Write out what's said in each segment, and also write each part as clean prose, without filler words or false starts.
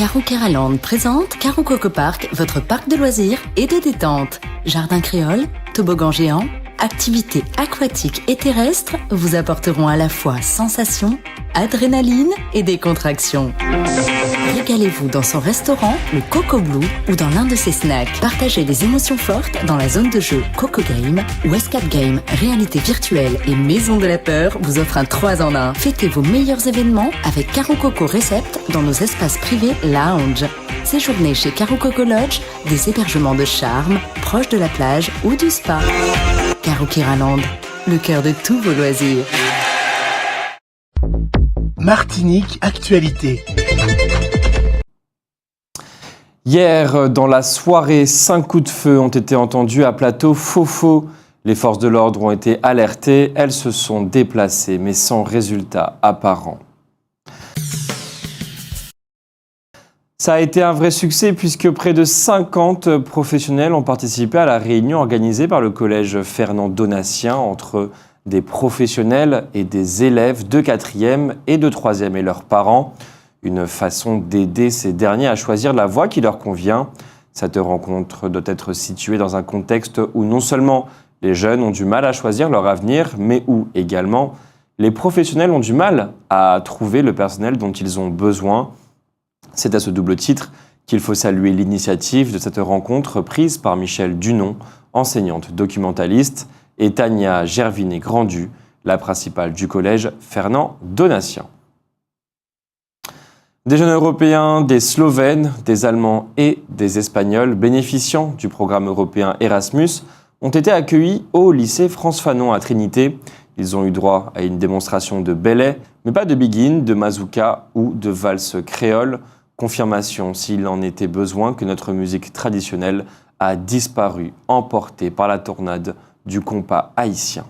Caro Keraland présente Caro Coco Park, votre parc de loisirs et de détente. Jardin créole, toboggan géant, activités aquatiques et terrestres vous apporteront à la fois sensations, adrénaline et décontraction. Régalez-vous dans son restaurant, le Coco Blue, ou dans l'un de ses snacks. Partagez des émotions fortes dans la zone de jeu Coco Game ou Escape Game, réalité virtuelle et maison de la peur vous offre un 3 en 1. Fêtez vos meilleurs événements avec Caro Coco Recept dans nos espaces privés lounge. Séjournez chez Caro Coco Lodge, des hébergements de charme, proches de la plage ou du spa. Caro Keraland, le cœur de tous vos loisirs. Martinique Actualité. Hier, dans la soirée, 5 coups de feu ont été entendus à Plateau Fofo. Les forces de l'ordre ont été alertées, elles se sont déplacées, mais sans résultat apparent. Ça a été un vrai succès puisque près de 50 professionnels ont participé à la réunion organisée par le collège Fernand Donatien entre des professionnels et des élèves de 4e et de 3e et leurs parents. Une façon d'aider ces derniers à choisir la voie qui leur convient. Cette rencontre doit être située dans un contexte où non seulement les jeunes ont du mal à choisir leur avenir, mais où également les professionnels ont du mal à trouver le personnel dont ils ont besoin. C'est à ce double titre qu'il faut saluer l'initiative de cette rencontre prise par Michèle Dunon, enseignante documentaliste, et Tania Gervinet-Grandu, la principale du collège Fernand Donatien. Des jeunes européens, des Slovènes, des Allemands et des Espagnols bénéficiant du programme européen Erasmus ont été accueillis au lycée France Fanon à Trinité. Ils ont eu droit à une démonstration de belay, mais pas de biguine, de mazouka ou de valse créole. Confirmation, s'il en était besoin, que notre musique traditionnelle a disparu, emportée par la tornade du compas haïtien.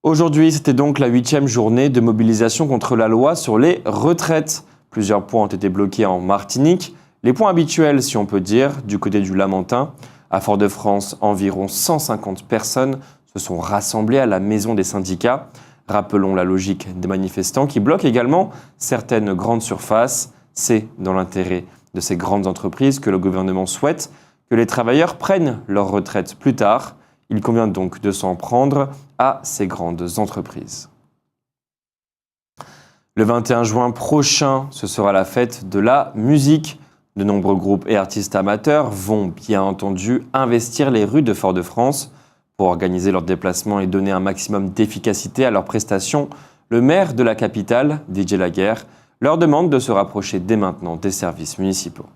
Aujourd'hui, c'était donc la 8e journée de mobilisation contre la loi sur les retraites. Plusieurs points ont été bloqués en Martinique. Les points habituels, si on peut dire, du côté du Lamentin. À Fort-de-France, environ 150 personnes se sont rassemblées à la maison des syndicats. Rappelons la logique des manifestants qui bloquent également certaines grandes surfaces. C'est dans l'intérêt de ces grandes entreprises que le gouvernement souhaite que les travailleurs prennent leur retraite plus tard. Il convient donc de s'en prendre à ces grandes entreprises. Le 21 juin prochain, ce sera la fête de la musique. De nombreux groupes et artistes amateurs vont bien entendu investir les rues de Fort-de-France. Pour organiser leurs déplacements et donner un maximum d'efficacité à leurs prestations, le maire de la capitale, Didier Laguerre, leur demande de se rapprocher dès maintenant des services municipaux.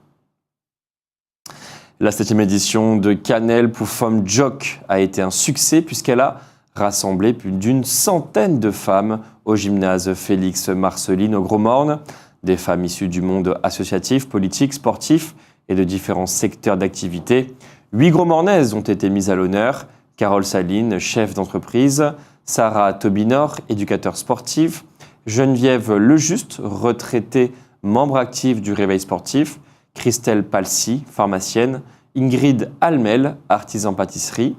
La 7e édition de Cannelle pour Femmes Jock a été un succès puisqu'elle a rassemblé plus d'une centaine de femmes au gymnase Félix Marceline au Gros-Morne. Des femmes issues du monde associatif, politique, sportif et de différents secteurs d'activité. 8 Gros-Mornaises ont été mises à l'honneur. Carole Saline, chef d'entreprise. Sarah Tobinor, éducateur sportif. Geneviève Lejuste, retraitée, membre actif du Réveil sportif. Christelle Palsy, pharmacienne, Ingrid Almel, artisan pâtisserie,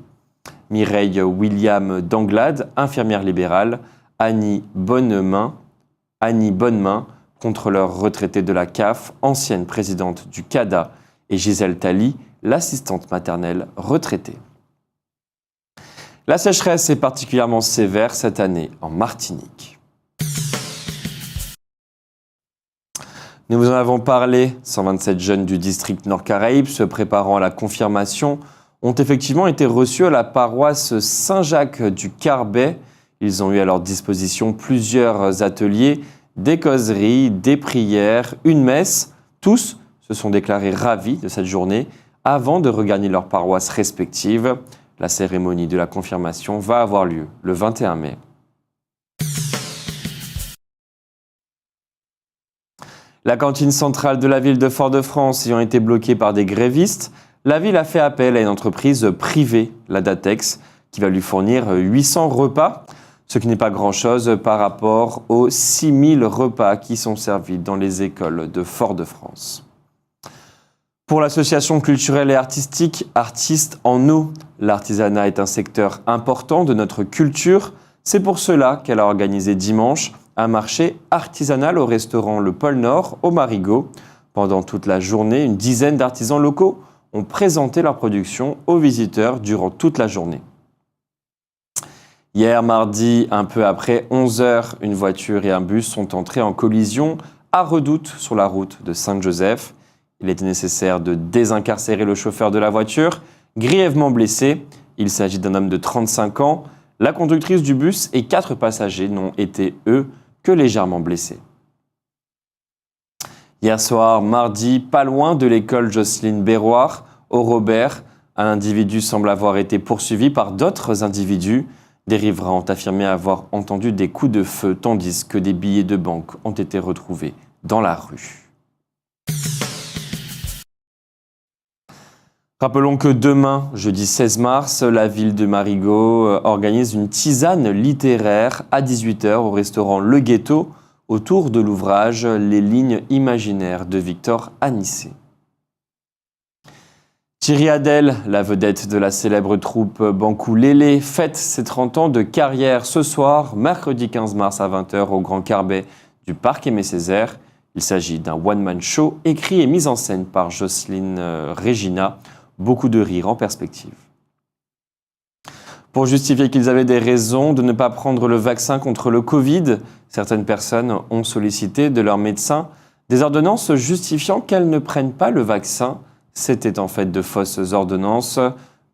Mireille William Danglade, infirmière libérale, Annie Bonnemain, contrôleur retraité de la CAF, ancienne présidente du CADA, et Gisèle Tally, l'assistante maternelle retraitée. La sécheresse est particulièrement sévère cette année en Martinique. Nous vous en avons parlé, 127 jeunes du district Nord-Caraïbes se préparant à la confirmation ont effectivement été reçus à la paroisse Saint-Jacques du Carbet. Ils ont eu à leur disposition plusieurs ateliers, des causeries, des prières, une messe. Tous se sont déclarés ravis de cette journée avant de regagner leurs paroisses respectives. La cérémonie de la confirmation va avoir lieu le 21 mai. La cantine centrale de la ville de Fort-de-France ayant été bloquée par des grévistes, la ville a fait appel à une entreprise privée, la Datex, qui va lui fournir 800 repas, ce qui n'est pas grand-chose par rapport aux 6000 repas qui sont servis dans les écoles de Fort-de-France. Pour l'association culturelle et artistique Artistes en eau, l'artisanat est un secteur important de notre culture. C'est pour cela qu'elle a organisé dimanche un marché artisanal au restaurant Le Pôle Nord, au Marigot. Pendant toute la journée, une dizaine d'artisans locaux ont présenté leur production aux visiteurs durant toute la journée. Hier, mardi, un peu après 11h, une voiture et un bus sont entrés en collision à Redoute sur la route de Saint-Joseph. Il était nécessaire de désincarcérer le chauffeur de la voiture, grièvement blessé. Il s'agit d'un homme de 35 ans. La conductrice du bus et 4 passagers n'ont été, eux, que légèrement blessés. Hier soir, mardi, pas loin de l'école Jocelyne Berroir, au Robert, un individu semble avoir été poursuivi par d'autres individus. Des riverains ont affirmé avoir entendu des coups de feu, tandis que des billets de banque ont été retrouvés dans la rue. Rappelons que demain, jeudi 16 mars, la ville de Marigot organise une tisane littéraire à 18h au restaurant Le Ghetto, autour de l'ouvrage « Les lignes imaginaires » de Victor Anissé. Thierry Adel, la vedette de la célèbre troupe Bankou Lélé, fête ses 30 ans de carrière ce soir, mercredi 15 mars à 20h au Grand Carbet du Parc Aimé-Césaire. Il s'agit d'un one-man show écrit et mis en scène par Jocelyne Regina. Beaucoup de rires en perspective. Pour justifier qu'ils avaient des raisons de ne pas prendre le vaccin contre le Covid, certaines personnes ont sollicité de leur médecin des ordonnances justifiant qu'elles ne prennent pas le vaccin. C'était en fait de fausses ordonnances.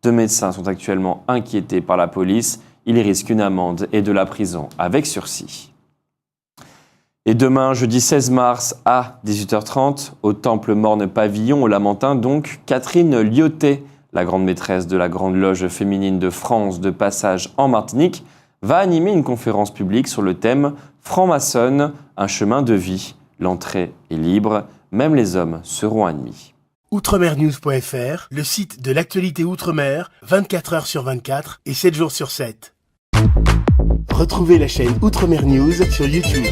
2 médecins sont actuellement inquiétés par la police. Ils risquent une amende et de la prison avec sursis. Et demain, jeudi 16 mars à 18h30, au Temple Morne-Pavillon, au Lamentin, donc, Catherine Lyoté, la grande maîtresse de la Grande Loge féminine de France de passage en Martinique, va animer une conférence publique sur le thème « Franc-maçonne, un chemin de vie ». L'entrée est libre, même les hommes seront admis. Outremernews.fr, le site de l'actualité Outre-mer, 24 heures sur 24 et 7 jours sur 7. Retrouvez la chaîne Outremer News sur YouTube.